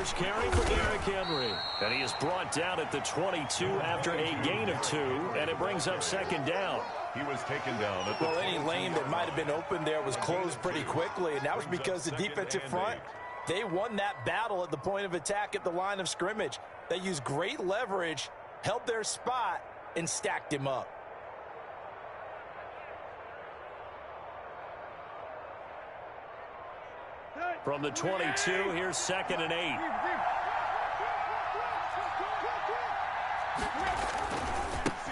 first carry for Derrick Henry. And he is brought down at the 22 after a gain of 2, and it brings up second down. He was taken down at the any lane that might have been open there was closed pretty quickly, and that was because the defensive front, they won that battle at the point of attack at the line of scrimmage. They used great leverage, held their spot, and stacked him up. From the 22, here's 2nd and 8.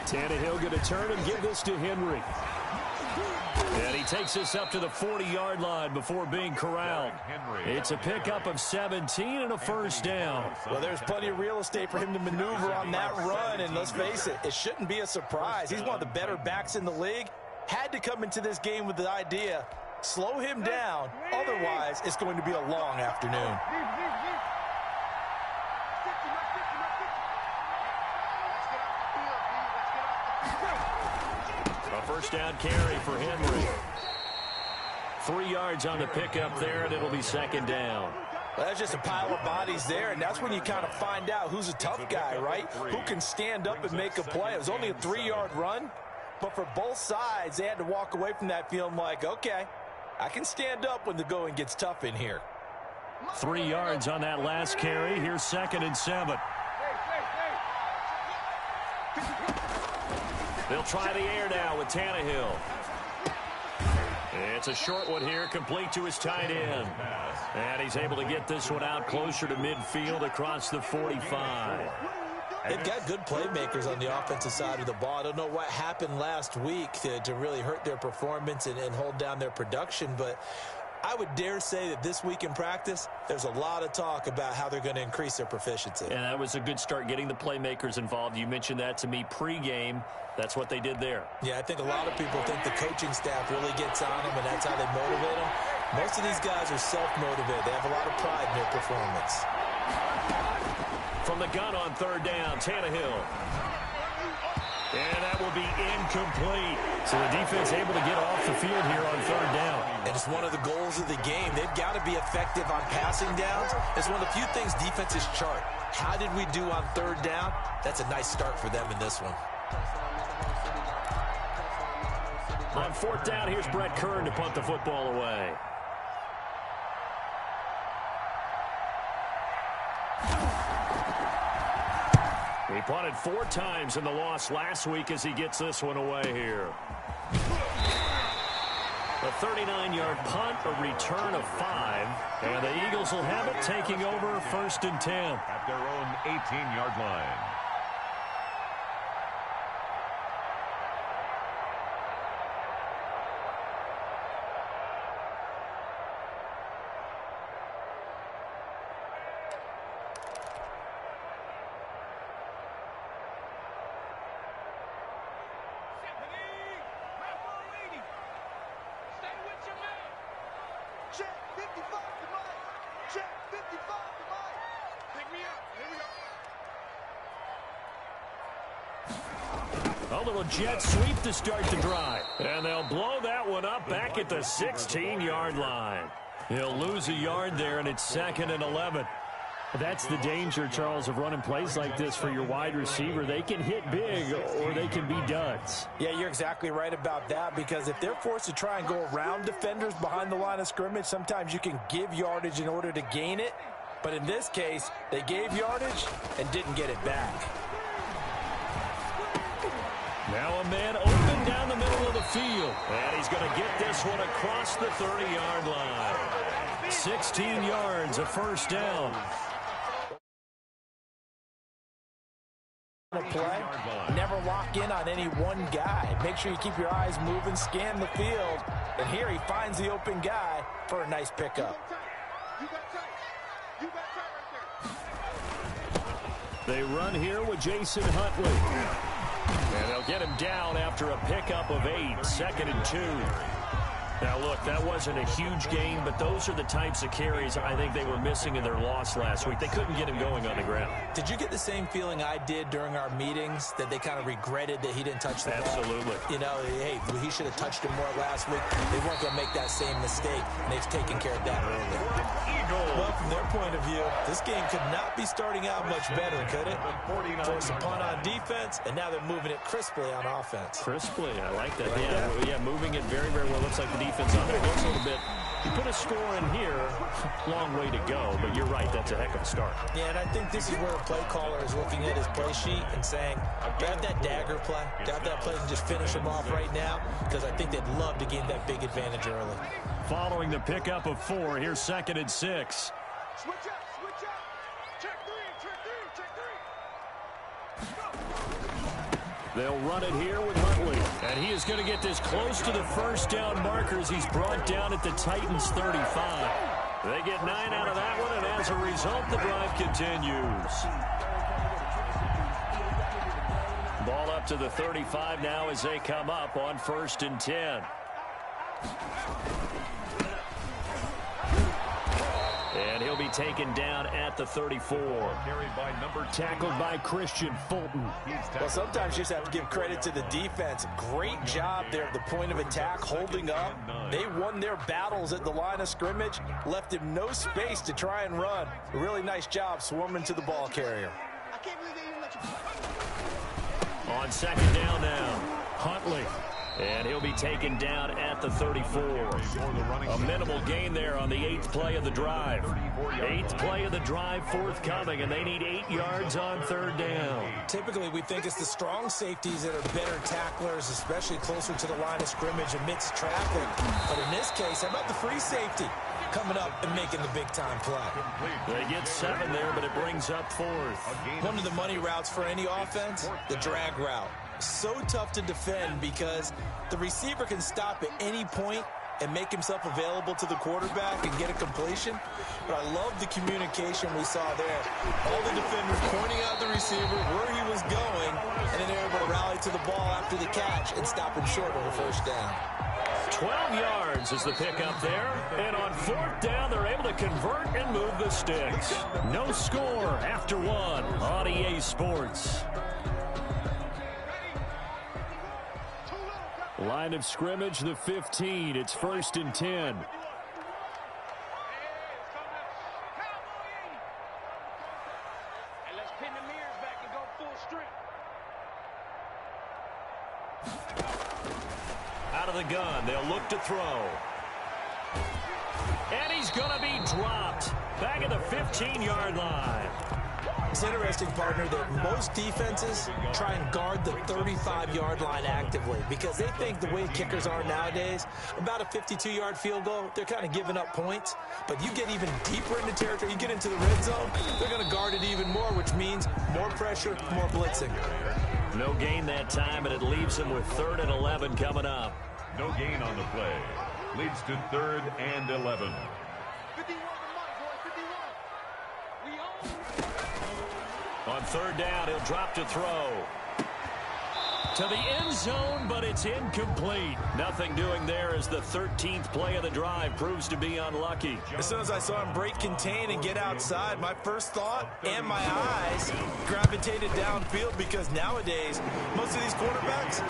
Tannehill going to turn and give this to Henry. And he takes this up to the 40-yard line before being corralled. It's a pickup of 17 and a first down. Well, there's plenty of real estate for him to maneuver on that run, and let's face it, it shouldn't be a surprise. He's one of the better backs in the league. Had to come into this game with the idea, slow him down, otherwise it's going to be a long afternoon. A first down carry for Henry. 3 yards on the pickup there, and it'll be second down. Well, that's just a pile of bodies there, and that's when you kind of find out who's a tough guy, right? Who can stand up and make a play. It was only a 3-yard run, but for both sides, they had to walk away from that feeling like, okay, I can stand up when the going gets tough in here. 3 yards on that last carry. Here's 2nd and 7. They'll try the air now with Tannehill. It's a short one here, complete to his tight end. And he's able to get this one out closer to midfield across the 45. They've got good playmakers on the offensive side of the ball. I don't know what happened last week to really hurt their performance and hold down their production, but I would dare say that this week in practice, there's a lot of talk about how they're going to increase their proficiency. And that was a good start, getting the playmakers involved. You mentioned that to me pregame. That's what they did there. Yeah, I think a lot of people think the coaching staff really gets on them, and that's how they motivate them. Most of these guys are self-motivated. They have a lot of pride in their performance. From the gun on 3rd down, Tannehill. And that will be incomplete. So the defense able to get off the field here on 3rd down. And it's one of the goals of the game. They've got to be effective on passing downs. It's one of the few things defenses chart. How did we do on 3rd down? That's a nice start for them in this one. On 4th down, here's Brett Kern to punt the football away. He punted 4 times in the loss last week as he gets this one away here. A 39-yard punt, a return of 5, and the Eagles will have it taking over 1st and 10. at their own 18-yard line. A little jet sweep to start the drive. And they'll blow that one up back at the 16-yard line. He'll lose a yard there, and it's 2nd and 11. That's the danger, Charles, of running plays like this for your wide receiver. They can hit big or they can be duds. Yeah, you're exactly right about that, because if they're forced to try and go around defenders behind the line of scrimmage, sometimes you can give yardage in order to gain it. But in this case, they gave yardage and didn't get it back. Now a man open down the middle of the field. And he's going to get this one across the 30-yard line. 16 yards, a first down. Play. Never lock in on any one guy. Make sure you keep your eyes moving, scan the field. And here he finds the open guy for a nice pickup. They run here with Jason Huntley. And they'll get him down after a pickup of 8, 2nd and 2. Now, look, that wasn't a huge gain, but those are the types of carries I think they were missing in their loss last week. They couldn't get him going on the ground. Did you get the same feeling I did during our meetings, that they kind of regretted that he didn't touch the ball? Absolutely. You know, hey, he should have touched him more last week. They weren't going to make that same mistake, and they've taken care of that early. Well, from their point of view, this game could not be starting out much better, could it? Force a punt on defense, and now they're moving it crisply on offense. Crisply, I like that. Yeah, moving it very, very well. Looks like the defense on there looks a little bit. You put a score in here, long way to go, but you're right, that's a heck of a start. Yeah, and I think this is where a play caller is looking at his play sheet and saying, grab that dagger play, grab that play and just finish him off right now, because I think they'd love to gain that big advantage early. Following the pickup of 4, here's 2nd and 6. Switch up. Check three. They'll run it here with Huntley. And he is going to get this close to the first down markers. He's brought down at the Titans' 35. They get 9 out of that one, and as a result, the drive continues. Ball up to the 35 now as they come up on 1st and 10. And he'll be taken down at the 34. Tackled by Christian Fulton. Well, sometimes you just have to give credit to the defense. Great job there at the point of attack, holding up. They won their battles at the line of scrimmage, left him no space to try and run. A really nice job swarming to the ball carrier. On 2nd down now, Huntley. And he'll be taken down at the 34. A minimal gain there on the 8th play of the drive. 8th play of the drive forthcoming, and they need 8 yards on 3rd down. Typically, we think it's the strong safeties that are better tacklers, especially closer to the line of scrimmage amidst traffic. But in this case, how about the free safety coming up and making the big-time play? They get 7 there, but it brings up 4th. One of the money routes for any offense, the drag route. So tough to defend because the receiver can stop at any point and make himself available to the quarterback and get a completion. But I love the communication we saw there. All the defenders pointing out the receiver where he was going, and then they're able to rally to the ball after the catch and stop him short of a 1st down. 12 yards is the pickup there. And on 4th down, they're able to convert and move the sticks. No score after 1 on EA Sports. Line of scrimmage, the 15. It's 1st and 10. Let's pin the mirrors back and go full strength. Out of the gun, they'll look to throw. And he's going to be dropped. Back at the 15-yard line. It's interesting, partner, that most defenses try and guard the 35-yard line actively because they think the way kickers are nowadays, about a 52-yard field goal, they're kind of giving up points. But you get even deeper into territory, you get into the red zone, they're going to guard it even more, which means more pressure, more blitzing. No gain that time, and it leaves them with 3rd and 11 coming up. No gain on the play. Leads to 3rd and 11. 51 to Mike, boys, 51. We own. On 3rd down, he'll drop to throw. To the end zone, but it's incomplete. Nothing doing there as the 13th play of the drive proves to be unlucky. As soon as I saw him break contain and get outside, my first thought and my eyes gravitated downfield because nowadays, most of these quarterbacks,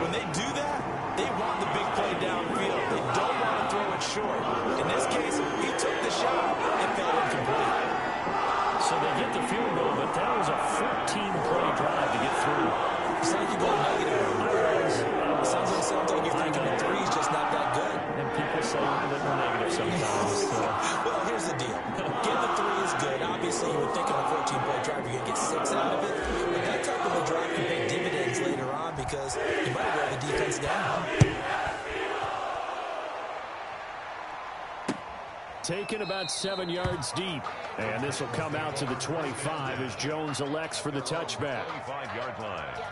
when they do that, they want the big play downfield. They don't want to throw it short. In this case, he took the shot and fell incomplete. So they get the field goal, but that was a 14-play drive to get through. It's like you go negative. Sounds like you're thinking the 3 is just not that good. And people say that we're negative sometimes. Well, here's the deal. Getting the 3 is good. Obviously, you would think on a 14-play drive you're going to get 6 out of it. But that type of a drive can pay dividends later on because you might wear the defense down. Taken about 7 yards deep. And this will come out to the 25 as Jones elects for the touchback. 25-yard line.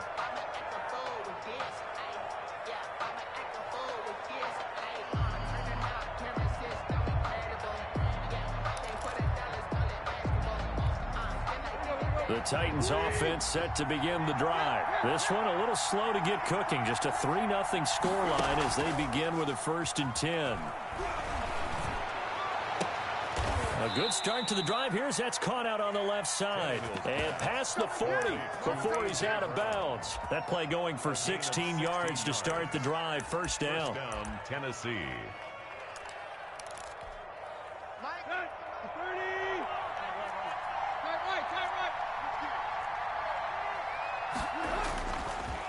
The Titans offense set to begin the drive. This one a little slow to get cooking. Just a 3-0 scoreline as they begin with a 1st and 10. A good start to the drive here as that's caught out on the left side. And past the 40 before he's out of bounds. That play going for 16 yards to start the drive. First down. First down, Tennessee.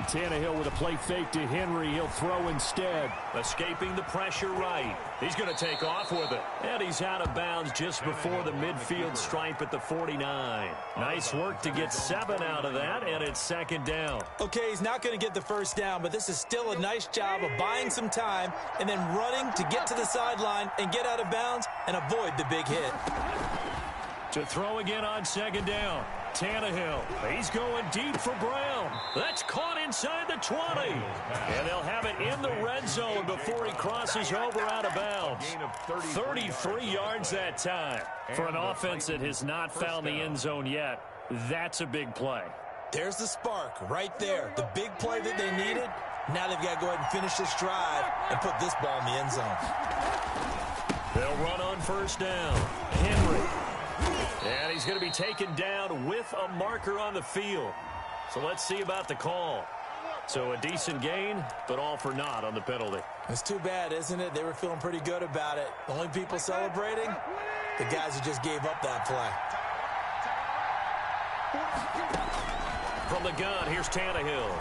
Tannehill with a play fake to Henry. He'll throw instead. Escaping the pressure right. He's going to take off with it. And he's out of bounds just before the midfield stripe at the 49. Nice work to get 7 out of that, and it's 2nd down. Okay, he's not going to get the first down, but this is still a nice job of buying some time and then running to get to the sideline and get out of bounds and avoid the big hit. To throw again on 2nd down. Tannehill, he's going deep for Brown. That's caught inside the 20. And they'll have it in the red zone before he crosses over out of bounds. 33 yards that time. For an offense that has not found the end zone yet, that's a big play. There's the spark right there. The big play that they needed. Now they've got to go ahead and finish this drive and put this ball in the end zone. They'll run on 1st down. Henry. And he's going to be taken down with a marker on the field. So let's see about the call. So a decent gain, but all for naught on the penalty. It's too bad, isn't it? They were feeling pretty good about it. The only people celebrating, the guys who just gave up that play. From the gun, here's Tannehill.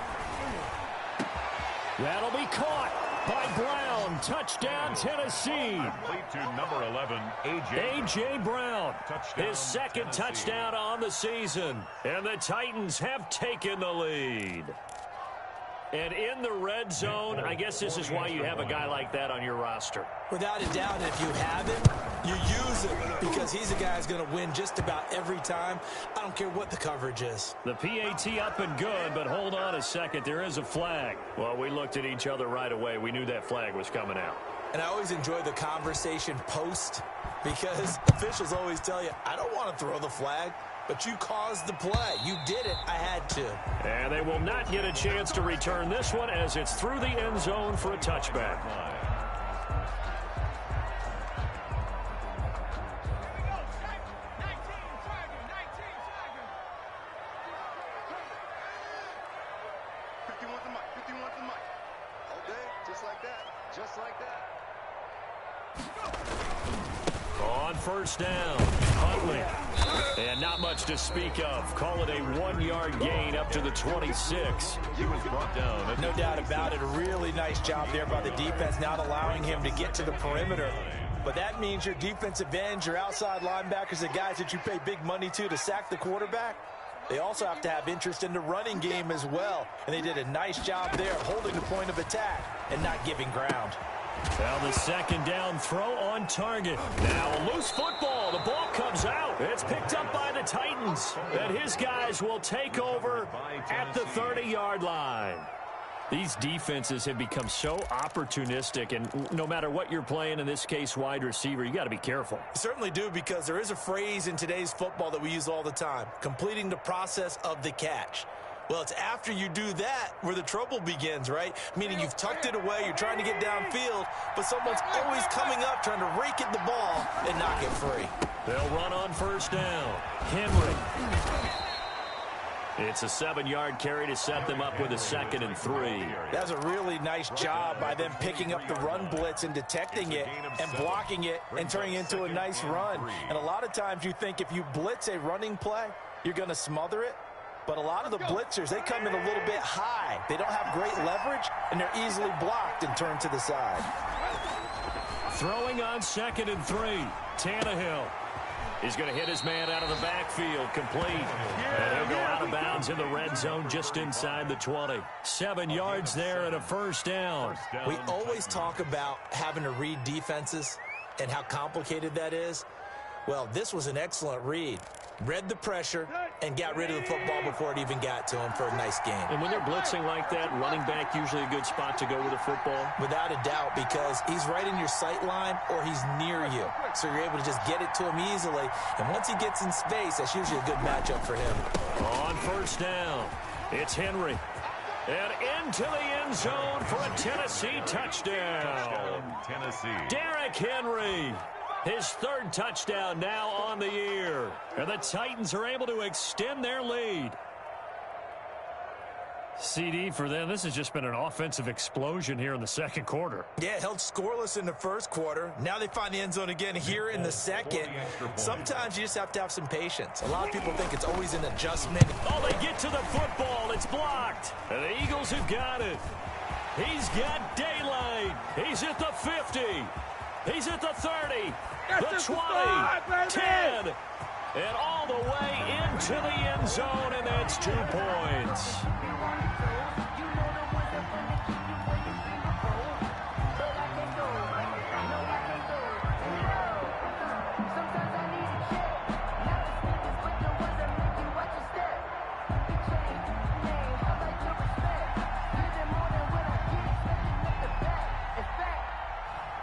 That'll be caught by Brown. Touchdown, Tennessee. Complete to number 11, A.J. Brown. Touchdown, His 2nd Tennessee. touchdown on the season. And the Titans have taken the lead. And in the red zone, I guess this is why you have a guy like that on your roster. Without a doubt, if you have him, you use him because he's a guy who's going to win just about every time. I don't care what the coverage is. The PAT up and good, but hold on a second. There is a flag. Well, we looked at each other right away. We knew that flag was coming out. And I always enjoy the conversation post because officials always tell you, I don't want to throw the flag, but you caused the play. You did it. I had to. And they will not get a chance to return this one as it's through the end zone for a touchback. On 1st down, Huntley. And not much to speak of. Call it a 1-yard gain up to the 26. He was brought down. No doubt about it. A really nice job there by the defense, not allowing him to get to the perimeter. But that means your defensive ends, your outside linebackers, the guys that you pay big money to sack the quarterback, they also have to have interest in the running game as well. And they did a nice job there holding the point of attack and not giving ground. Well, the 2nd down throw on target. Now a loose football. The ball comes out. It's picked up by the Titans. And his guys will take over at the 30-yard line. These defenses have become so opportunistic, and no matter what you're playing, in this case wide receiver, you got to be careful. You certainly do, because there is a phrase in today's football that we use all the time, completing the process of the catch. Well, it's after you do that where the trouble begins, right? Meaning you've tucked it away, you're trying to get downfield, but someone's always coming up trying to rake at the ball and knock it free. They'll run on 1st down. Henry. It's a 7-yard carry to set them up with a 2nd and 3. That's a really nice job by them picking up the run blitz and detecting it and blocking it and turning it into a nice run. And a lot of times you think if you blitz a running play, you're going to smother it. But a lot of the blitzers, they come in a little bit high. They don't have great leverage, and they're easily blocked and turned to the side. Throwing on 2nd and 3. Tannehill. He's going to hit his man out of the backfield, complete. And he'll go out of bounds in the red zone just inside the 20. 7 yards there and a 1st down. We always talk about having to read defenses and how complicated that is. Well, this was an excellent read. read the pressure, and got rid of the football before it even got to him for a nice game. And when they're blitzing like that, running back usually a good spot to go with the football? Without a doubt, because he's right in your sight line or he's near you. So you're able to just get it to him easily. And once he gets in space, that's usually a good matchup for him. On first down, it's Henry. And into the end zone for a Tennessee touchdown. Tennessee. Derrick Henry. His third touchdown now on the year. And the Titans are able to extend their lead. CD for them, this has just been an offensive explosion here in the second quarter. Yeah, held scoreless in the first quarter. Now they find the end zone again here in the second. Sometimes you just have to have some patience. A lot of people think it's always an adjustment. Oh, they get to the football. It's blocked. And the Eagles have got it. He's got daylight. He's at the 50. He's at the 30, the 20, 10, and all the way into the end zone, and that's 2 points.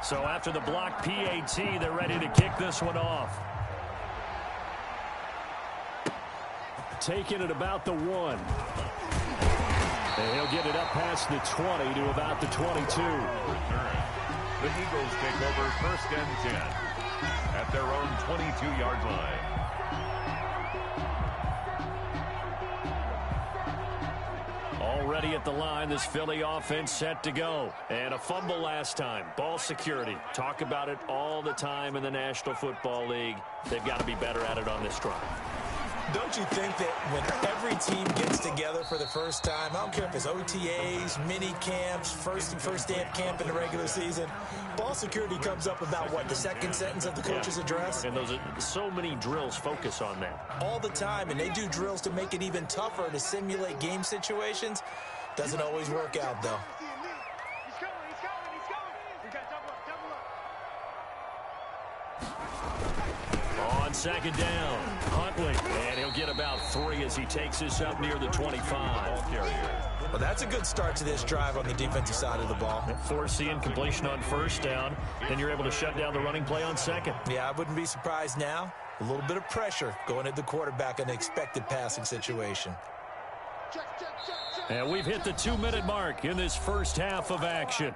So after the block PAT, they're ready to kick this one off. Taking it about the 1. And he'll get it up past the 20 to about the 22. The Eagles take over first and 10 at their own 22-yard line. Already at the line, this Philly offense set to go. And a fumble last time. Ball security. Talk about it all the time in the National Football League. They've got to be better at it on this drive. Don't you think that when every team gets together for the first time, I don't care if it's OTAs, mini camps, first day of camp in the regular season, ball security comes up about, what, the second sentence of the coach's address? And those are so many drills focus on that. All the time, and they do drills to make it even tougher to simulate game situations. Doesn't always work out, though. He's coming. We got double up. On second down, Huntley, and he'll get about 3 as he takes this up near the 25. Well, that's a good start to this drive on the defensive side of the ball. Force the incompletion on first down, then you're able to shut down the running play on second. Yeah, I wouldn't be surprised now. A little bit of pressure going at the quarterback in an expected passing situation. And we've hit the 2-minute mark in this first half of action.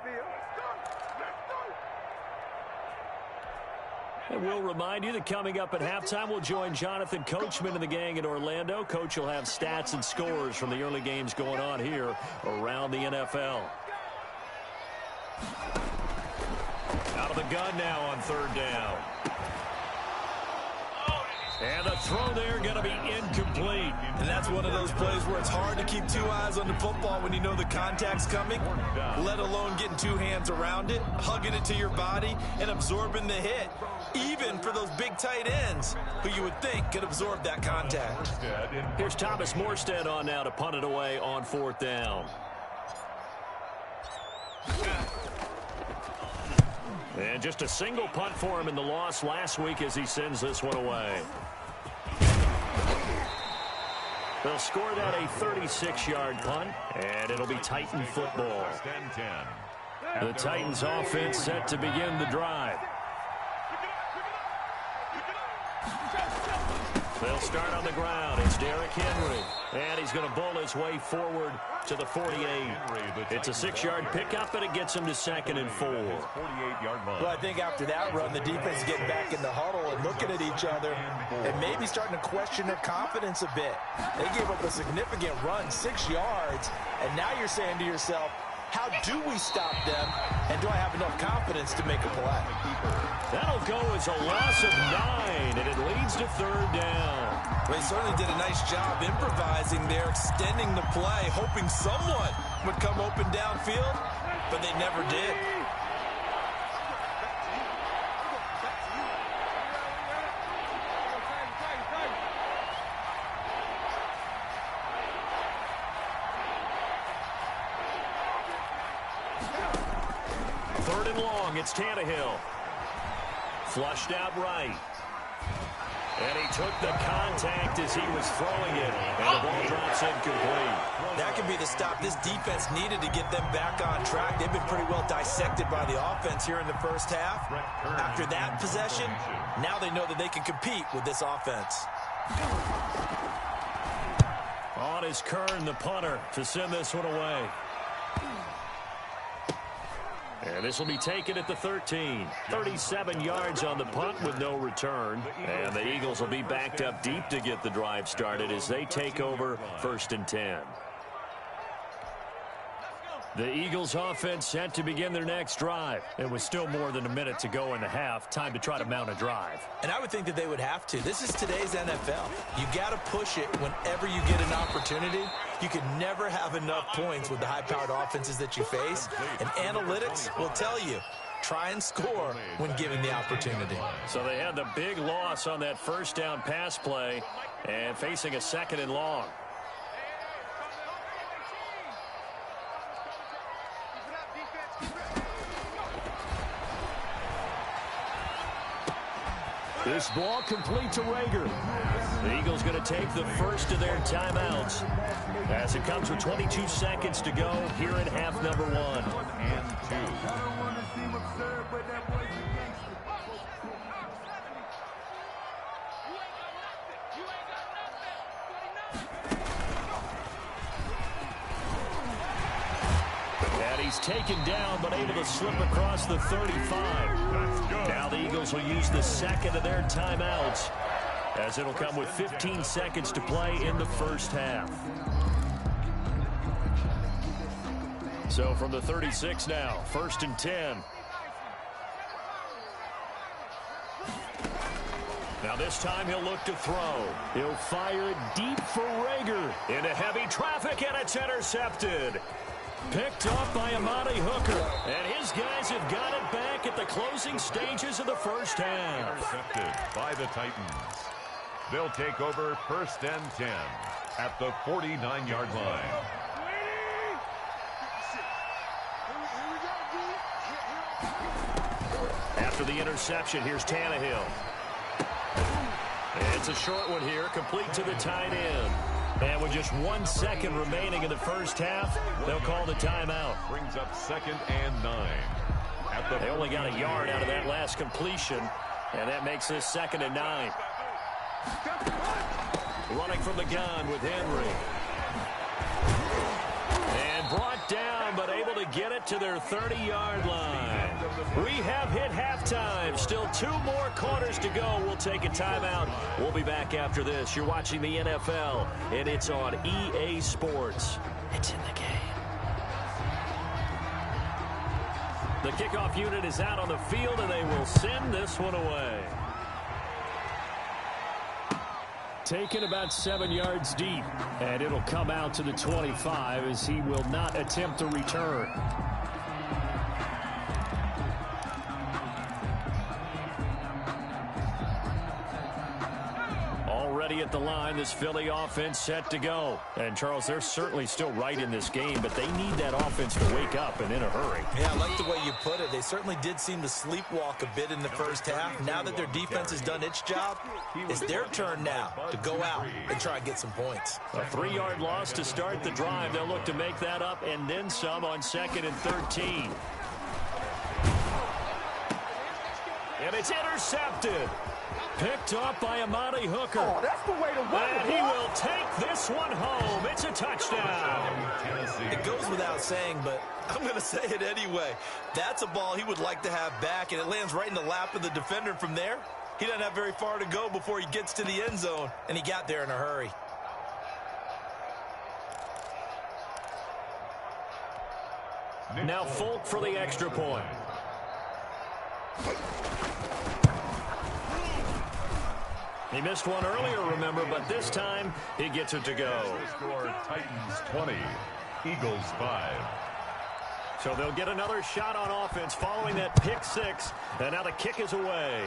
And we'll remind you that coming up at halftime, we'll join Jonathan Coachman and the gang in Orlando. Coach will have stats and scores from the early games going on here around the NFL. Out of the gun now on third down. And the throw there going to be incomplete. And that's one of those plays where it's hard to keep 2 eyes on the football when you know the contact's coming, let alone getting 2 hands around it, hugging it to your body, and absorbing the hit, even for those big tight ends who you would think could absorb that contact. Here's Thomas Morstead on now to punt it away on fourth down. And just a single punt for him in the loss last week as he sends this one away. They'll score that a 36-yard punt, and it'll be Titan football. The Titans offense set to begin the drive. They'll start on the ground. It's Derrick Henry. And he's going to bowl his way forward to the 48. It's a 6-yard pickup, and it gets him to 2nd and 4. Well, I think after that run, the defense is getting back in the huddle and looking at each other and maybe starting to question their confidence a bit. They gave up a significant run, 6 yards, and now you're saying to yourself, how do we stop them, and do I have enough confidence to make a play? That'll go as a loss of 9, and it leads to third down. Well, they certainly did a nice job improvising there, extending the play, hoping someone would come open downfield, but they never did. Third and long, it's Tannehill. Flushed out right. And he took the contact as he was throwing it. And the ball drops incomplete. That could be the stop this defense needed to get them back on track. They've been pretty well dissected by the offense here in the first half. After that possession, now they know that they can compete with this offense. On is Kern, the punter, to send this one away. And this will be taken at the 13. 37 yards on the punt with no return. And the Eagles will be backed up deep to get the drive started as they take over 1st and 10. The Eagles offense set to begin their next drive. It was still more than a minute to go in the half. Time to try to mount a drive. And I would think that they would have to. This is today's NFL. You got to push it whenever you get an opportunity. You can never have enough points with the high-powered offenses that you face. And analytics will tell you, try and score when given the opportunity. So they had the big loss on that first down pass play and facing a 2nd and long. This ball complete to Rager. The Eagles going to take the first of their timeouts as it comes with 22 seconds to go here in half number 1. 1 and 2. And he's taken down but able to slip across the 35. Now the Eagles will use the second of their timeouts as it'll come with 15 seconds to play in the first half. So from the 36 now, 1st and 10. Now this time he'll look to throw. He'll fire it deep for Rager. Into heavy traffic, and it's intercepted. Picked off by Amadi Hooker. And his guys have got it back at the closing stages of the first half. Intercepted by the Titans. They'll take over 1st and 10 at the 49-yard line. After the interception, here's Tannehill. It's a short one here, complete to the tight end. And with just 1 second remaining in the first half, they'll call the timeout. Brings up 2nd and 9. They only got a yard out of that last completion, and that makes this 2nd and 9. Running from the gun with Henry. And brought down, but able to get it to their 30-yard line. We have hit halftime. Still 2 more quarters to go. We'll take a timeout. We'll be back after this. You're watching the NFL, and it's on EA Sports. It's in the game. The kickoff unit is out on the field, and they will send this one away. Taken about 7 yards deep, and it'll come out to the 25 as he will not attempt a return. Already at the line, this Philly offense set to go. And, Charles, they're certainly still right in this game, but they need that offense to wake up and in a hurry. Yeah, I like the way you put it. They certainly did seem to sleepwalk a bit in the first half. Now that their defense has done its job, it's their turn now to go out and try and get some points. A 3-yard loss to start the drive. They'll look to make that up and then some on 2nd and 13. And it's intercepted. Picked up by Amadi Hooker. Oh, that's the way to run it. And he will take this one home. It's a touchdown. It goes without saying, but I'm going to say it anyway. That's a ball he would like to have back, and it lands right in the lap of the defender from there. He doesn't have very far to go before he gets to the end zone, and he got there in a hurry. Now Folk for the extra point. He missed one earlier, remember, but this time he gets it to go. Score Titans 20, Eagles 5. So they'll get another shot on offense following that pick 6, and now the kick is away.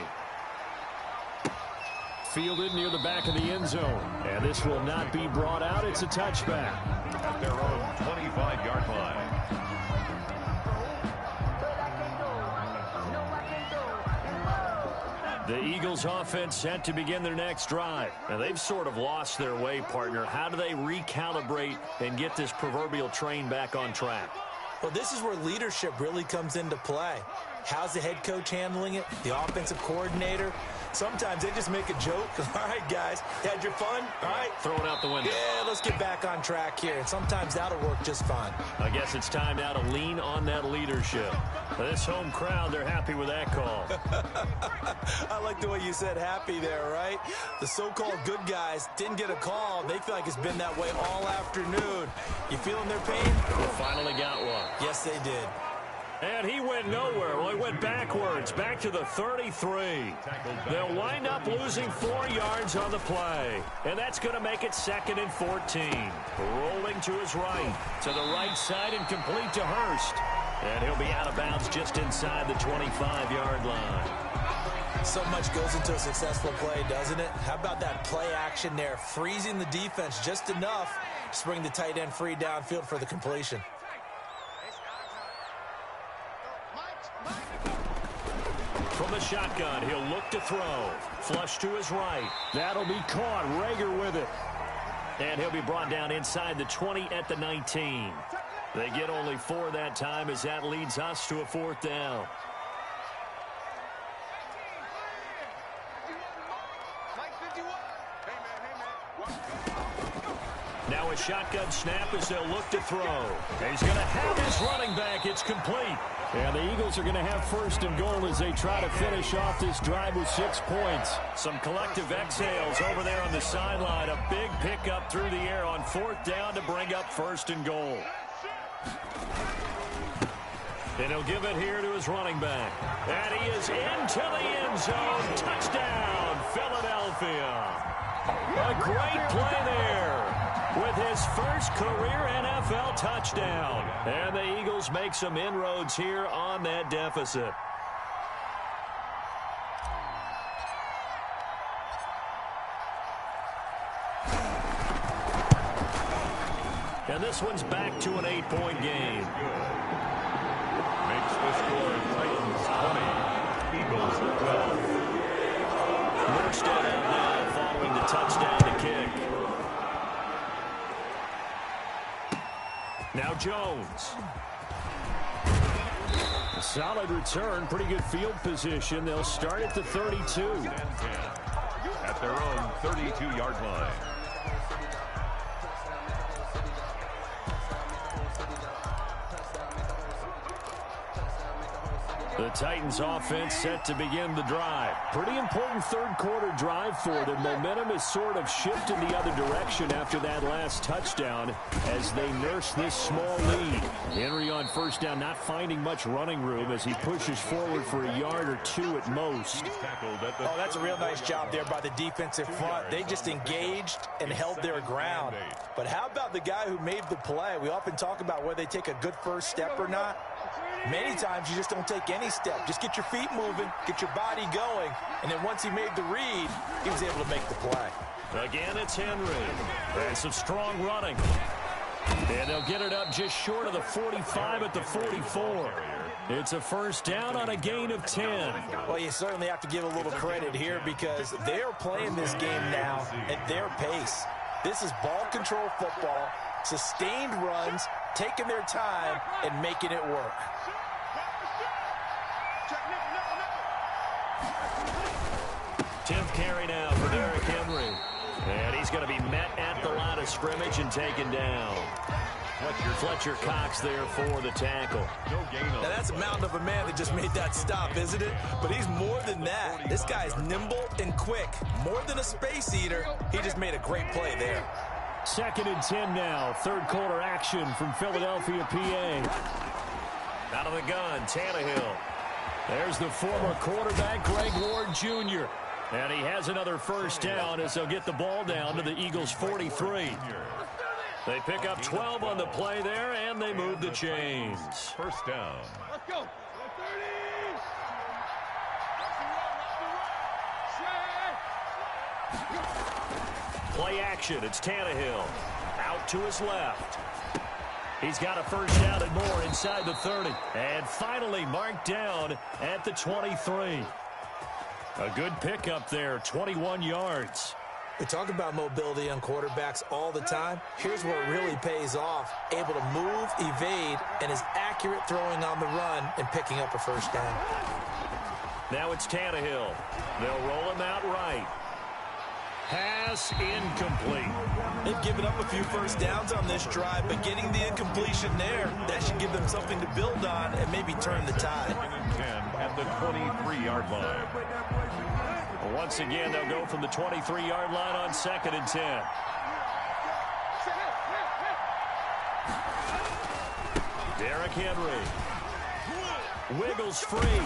Fielded near the back of the end zone, and this will not be brought out. It's a touchback. At their own 25-yard line. The Eagles offense set to begin their next drive. Now, they've sort of lost their way, partner. How do they recalibrate and get this proverbial train back on track? Well, this is where leadership really comes into play. How's the head coach handling it? The offensive coordinator? Sometimes they just make a joke. All right, guys, had your fun? All right. Throw it out the window. Yeah, let's get back on track here. And sometimes that'll work just fine. I guess it's time now to lean on that leadership. This home crowd, they're happy with that call. I like the way you said happy there, right? The so-called good guys didn't get a call. They feel like it's been that way all afternoon. You feeling their pain? They finally got one. Yes, they did. And he went nowhere. Well, he went backwards, back to the 33. They'll wind up losing 4 yards on the play. And that's going to make it 2nd and 14. Rolling to his right, to the right side and complete to Hurst. And he'll be out of bounds just inside the 25-yard line. So much goes into a successful play, doesn't it? How about that play action there, freezing the defense just enough to bring the tight end free downfield for the completion. From the shotgun, he'll look to throw. Flush to his right. That'll be caught. Rager with it. And he'll be brought down inside the 20 at the 19. They get only 4 that time as that leads us to a 4th down. Now a shotgun snap as they'll look to throw. He's going to have his running back. It's complete. And the Eagles are going to have 1st and goal as they try to finish off this drive with 6 points. Some collective exhales over there on the sideline. A big pickup through the air on 4th down to bring up 1st and goal. And he'll give it here to his running back. And he is into the end zone. Touchdown, Philadelphia. A great play there with his first career NFL touchdown. And the Eagles make some inroads here on that deficit. And this one's back to an 8-point game. Makes the score Titans 20, Eagles 12. Morstead out now following the touchdown to kick. Now Jones. A solid return, pretty good field position. They'll start at the 32. At their own 32-yard line. The Titans offense set to begin the drive. Pretty important third-quarter drive for them. Momentum has sort of shifted the other direction after that last touchdown as they nurse this small lead. Henry on 1st down, not finding much running room as he pushes forward for a yard or 2 at most. Oh, that's a real nice job there by the defensive front. They just engaged and held their ground. But how about the guy who made the play? We often talk about whether they take a good first step or not. Many times you just don't take any step. Just get your feet moving, get your body going, and then once he made the read, he was able to make the play. Again, it's Henry. And some strong running. And they'll get it up just short of the 45 at the 44. It's a 1st down on a gain of 10. Well, you certainly have to give a little credit here because they're playing this game now at their pace. This is ball control football, sustained runs, taking their time and making it work. 10th carry now for Derrick Henry. And he's going to be met at the line of scrimmage and taken down. Fletcher Cox there for the tackle. Now that's a mountain of a man that just made that stop, isn't it? But he's more than that. This guy's nimble and quick. More than a space eater, he just made a great play there. 2nd and 10 now. Third-quarter action from Philadelphia, PA. Out of the gun, Tannehill. There's the former quarterback, Greg Ward Jr. And he has another 1st down as they'll get the ball down to the Eagles' 43. They pick up 12 on the play there, and they move the chains. 1st down. Let's go. 30. Play action. It's Tannehill. Out to his left. He's got a 1st down and more inside the 30. And finally marked down at the 23. A good pickup there, 21 yards. We talk about mobility on quarterbacks all the time. Here's where it really pays off. Able to move, evade, and is accurate throwing on the run and picking up a first down. Now it's Tannehill. They'll roll him out right. Pass incomplete. They've given up a few first downs on this drive, but getting the incompletion there, that should give them something to build on and maybe turn the tide. 10 at the 23-yard line. Once again, they'll go from the 23-yard line on 2nd and 10. Derrick Henry. Wiggles free.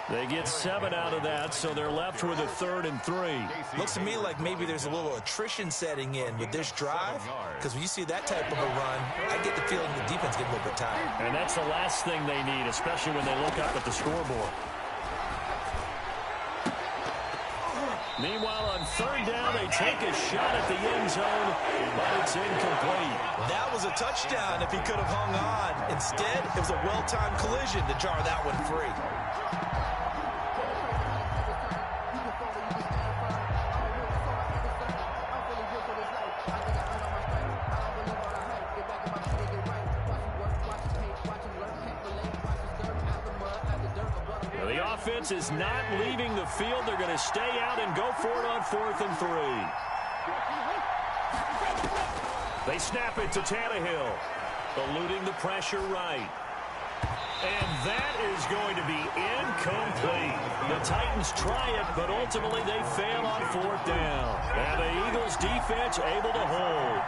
They get 7 out of that, so they're left with a 3rd and 3. Looks to me like maybe there's a little attrition setting in with this drive, because when you see that type of a run, I get the feeling the defense gets a little bit tired. And that's the last thing they need, especially when they look up at the scoreboard. Meanwhile, on 3rd down, they take a shot at the end zone, but it's incomplete. That was a touchdown if he could have hung on. Instead, it was a well-timed collision to jar that one free. The offense is not leaving the field. They're going to stay out and go for it on 4th and 3. They snap it to Tannehill, eluding the pressure right. And that is going to be incomplete. The Titans try it, but ultimately they fail on 4th down. And the Eagles defense able to hold.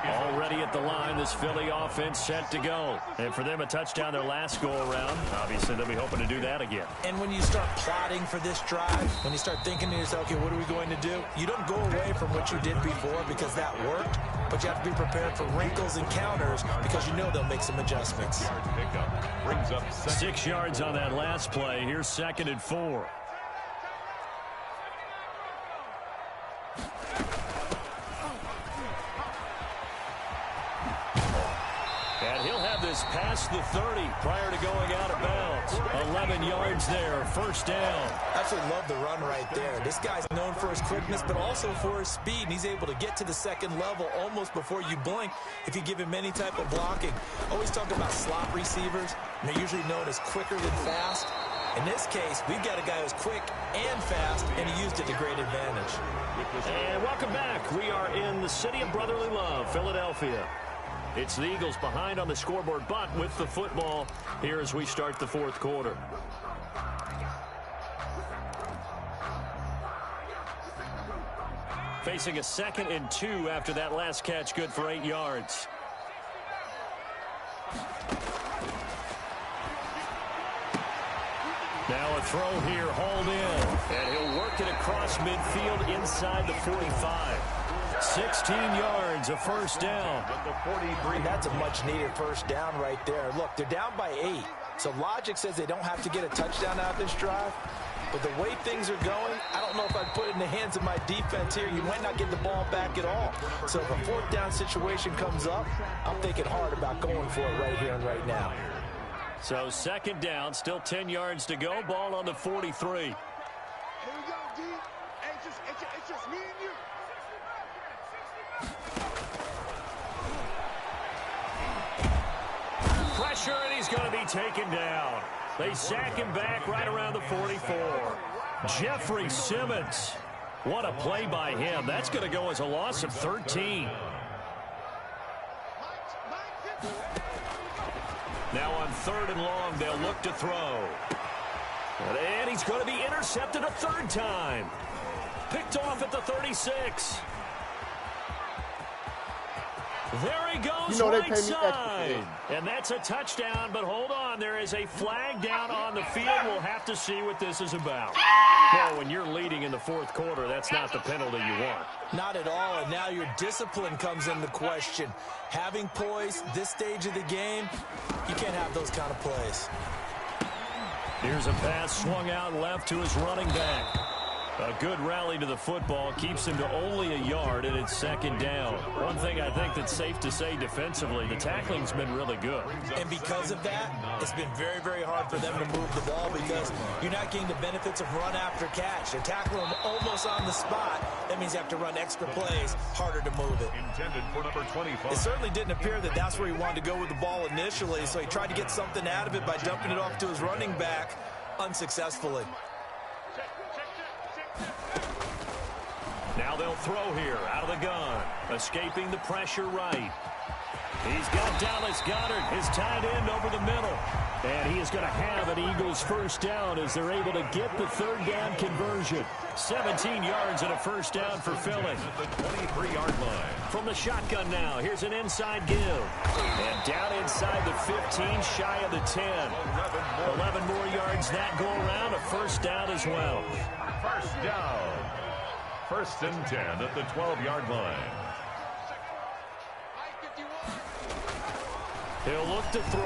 Already at the line, this Philly offense set to go. And for them, a touchdown their last go-around. Obviously, they'll be hoping to do that again. And when you start plotting for this drive, when you start thinking to yourself, okay, what are we going to do? You don't go away from what you did before because that worked, but you have to be prepared for wrinkles and counters because you know they'll make some adjustments. Brings up 6 yards on that last play. Here's 2nd and 4. And he'll have this past the 30 prior to going out of bounds. 11 yards there, 1st down. Absolutely love the run right there. This guy's known for his quickness, but also for his speed. He's able to get to the 2nd level almost before you blink if you give him any type of blocking. Always talk about slot receivers, and they're usually known as quicker than fast. In this case, we've got a guy who's quick and fast, and he used it to great advantage. And welcome back. We are in the city of brotherly love, Philadelphia. It's the Eagles behind on the scoreboard, but with the football here as we start the 4th quarter. Facing a 2nd and 2 after that last catch, good for 8 yards. Now a throw here, hauled in. And he'll work it across midfield inside the 45. 16 yards, a 1st down. That's a much-needed 1st down right there. Look, they're down by 8. So logic says they don't have to get a touchdown out of this drive. But the way things are going, I don't know if I'd put it in the hands of my defense here. You might not get the ball back at all. So if a 4th down situation comes up, I'm thinking hard about going for it right here and right now. So 2nd down, still 10 yards to go. Ball on the 43. Here we go, D. Hey, it's just me and you. Pressure, and he's going to be taken down. They sack him back right around the 44. Jeffrey Simmons. What a play by him. That's going to go as a loss of 13. Now on 3rd and long, they'll look to throw. And he's going to be intercepted a 3rd time. Picked off at the 36. There he goes, right side. And that's a touchdown, but hold on. There is a flag down on the field. We'll have to see what this is about. Well, when you're leading in the 4th quarter, that's not the penalty you want. Not at all, and now your discipline comes into question. Having poise this stage of the game, you can't have those kind of plays. Here's a pass swung out left to his running back. A good rally to the football keeps him to only a yard, and it's second down. One thing I think that's safe to say defensively, the tackling's been really good. And because of that, it's been very, very hard for them to move the ball because you're not getting the benefits of run after catch. They're tackling them almost on the spot. That means you have to run extra plays, harder to move it. Intended for number 25. It certainly didn't appear that that's where he wanted to go with the ball initially, so he tried to get something out of it by dumping it off to his running back unsuccessfully. Now they'll throw here out of the gun, escaping the pressure right. He's got Dallas Goedert, his tight end, over the middle. And he is going to have an Eagles first down as they're able to get the third down conversion. 17 yards and a first down for Philly. At the 23-yard line. From the shotgun now, here's an inside give. And down inside the 15, shy of the 10. 11 more yards that go around, a first down as well. First down. First and 10 at the 12-yard line. He'll look to throw.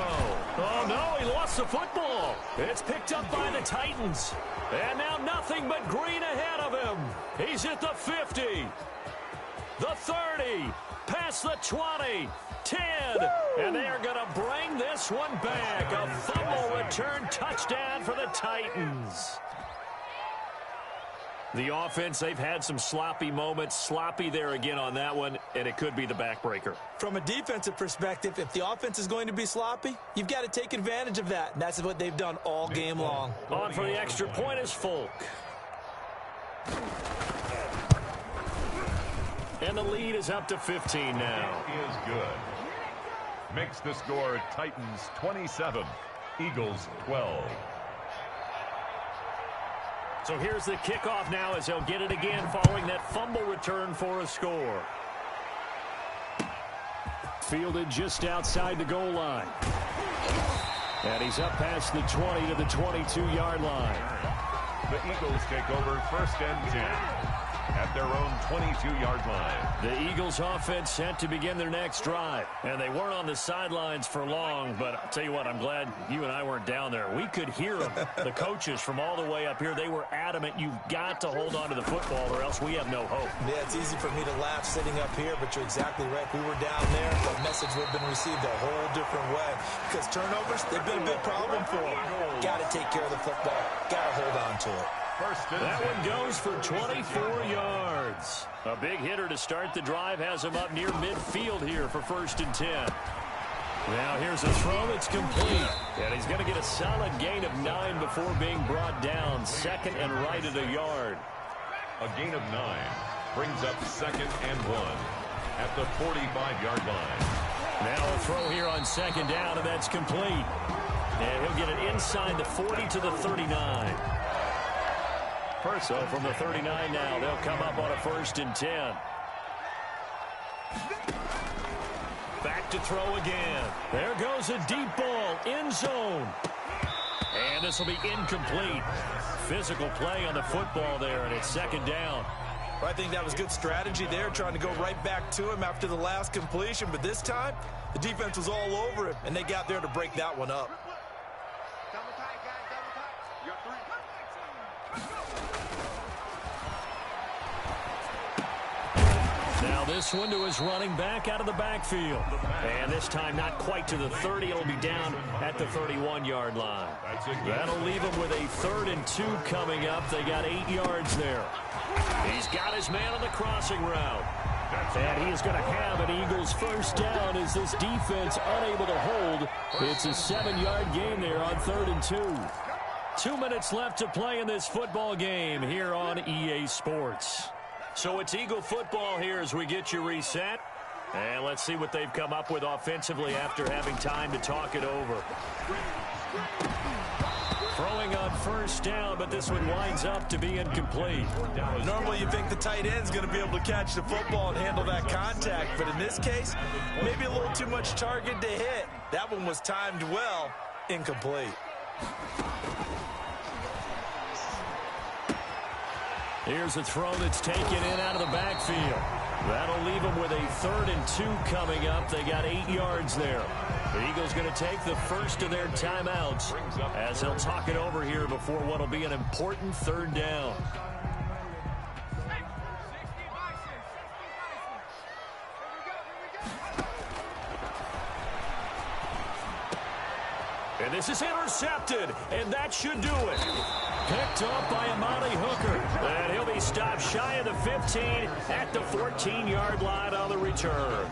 Oh, no, he lost the football. It's picked up by the Titans. And now nothing but green ahead of him. He's at the 50, the 30, past the 20, 10. And they are going to bring this one back. A fumble return touchdown for the Titans. The offense, they've had some sloppy moments. Sloppy there again on that one, and it could be the backbreaker. From a defensive perspective, if the offense is going to be sloppy, you've got to take advantage of that, and that's what they've done all game long. On for the extra point is Folk. And the lead is up to 15 now. It is good. Makes the score Titans 27, Eagles 12. So here's the kickoff now as they'll get it again following that fumble return for a score. Fielded just outside the goal line. And he's up past the 20 to the 22-yard line. The Eagles take over first and 10 at their own 22-yard line. The Eagles offense set to begin their next drive. And they weren't on the sidelines for long, but I'll tell you what, I'm glad you and I weren't down there. We could hear them, the coaches from all the way up here. They were adamant, you've got to hold on to the football or else we have no hope. Yeah, it's easy for me to laugh sitting up here, but you're exactly right. If we were down there, the message would have been received a whole different way. Because turnovers, they've been a big problem for them. Got to take care of the football. Got to hold on to it. That one goes for 24 yards. A big hitter to start the drive has him up near midfield here for first and 10. Now here's a throw that's complete. And he's going to get a solid gain of 9 before being brought down. Second and right at a yard. A gain of 9 brings up second and 1 at the 45-yard line. Now a throw here on second down, and that's complete. And he'll get it inside the 40 to the 39. So from the 39 now, they'll come up on a first and 10. Back to throw again. There goes a deep ball, end zone. And this will be incomplete. Physical play on the football there, and it's second down. I think that was good strategy there, trying to go right back to him after the last completion. But this time, the defense was all over him, and they got there to break that one up. Double tight, guys, double tight. You got 3. Now this one to his running back out of the backfield. And this time not quite to the 30. It'll be down at the 31-yard line. That'll leave him with a 3rd and 2 coming up. They got 8 yards there. He's got his man on the crossing route. And he is going to have an Eagles first down as this defense unable to hold. It's a 7-yard gain there on 3rd and 2. 2 minutes left to play in this football game here on EA Sports. So it's Eagle football here as we get you reset. And let's see what they've come up with offensively after having time to talk it over. Throwing on first down, but this one winds up to be incomplete. Normally you think the tight end's going to be able to catch the football and handle that contact, but in this case, maybe a little too much target to hit. That one was timed well, incomplete. Here's a throw that's taken in out of the backfield. That'll leave them with a 3rd and 2 coming up. They got 8 yards there. The Eagles going to take the first of their timeouts as they'll talk it over here before what will be an important 3rd down. this is intercepted, and that should do it. Picked up by Amani Hooker, and he'll be stopped shy of the 15 at the 14-yard line on the return.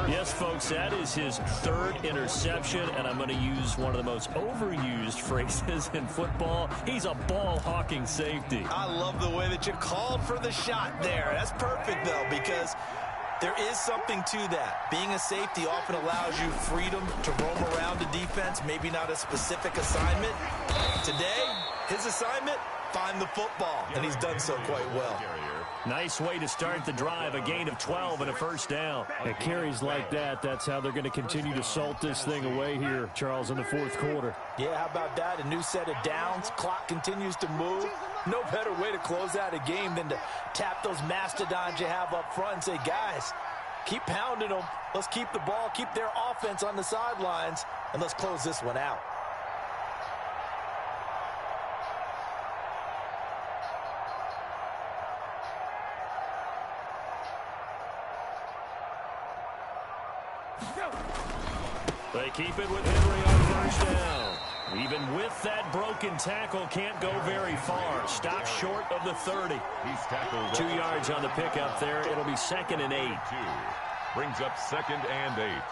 Yes, folks, that is his third interception, and I'm going to use one of the most overused phrases in football. He's a ball-hawking safety. I love the way that you called for the shot there. That's perfect, though, because there is something to that. Being a safety often allows you freedom to roam around the defense, maybe not a specific assignment. Today, his assignment, find the football, and he's done so quite well. Nice way to start the drive, a gain of 12 and a first down. At carries like that, that's how they're going to continue to salt this thing away here, Charles, in the fourth quarter. Yeah, how about that? A new set of downs. Clock continues to move. No better way to close out a game than to tap those mastodons you have up front and say, guys, keep pounding them. Let's keep the ball, keep their offense on the sidelines, and let's close this one out. They keep it with Henry on first down. Even with that broken tackle, can't go very far. Stop short of the 30. He's tackled 2 yards on the pickup there. It'll be 2nd and 8. Brings up 2nd and 8.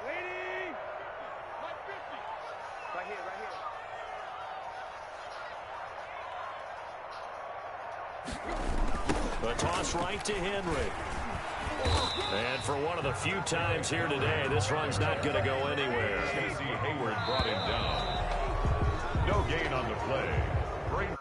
Waiting! 150! Right here, right here. The toss right to Henry. And for one of the few times here today, this run's not going to go anywhere. Tennessee Hayward brought him down. No gain on the play. Brings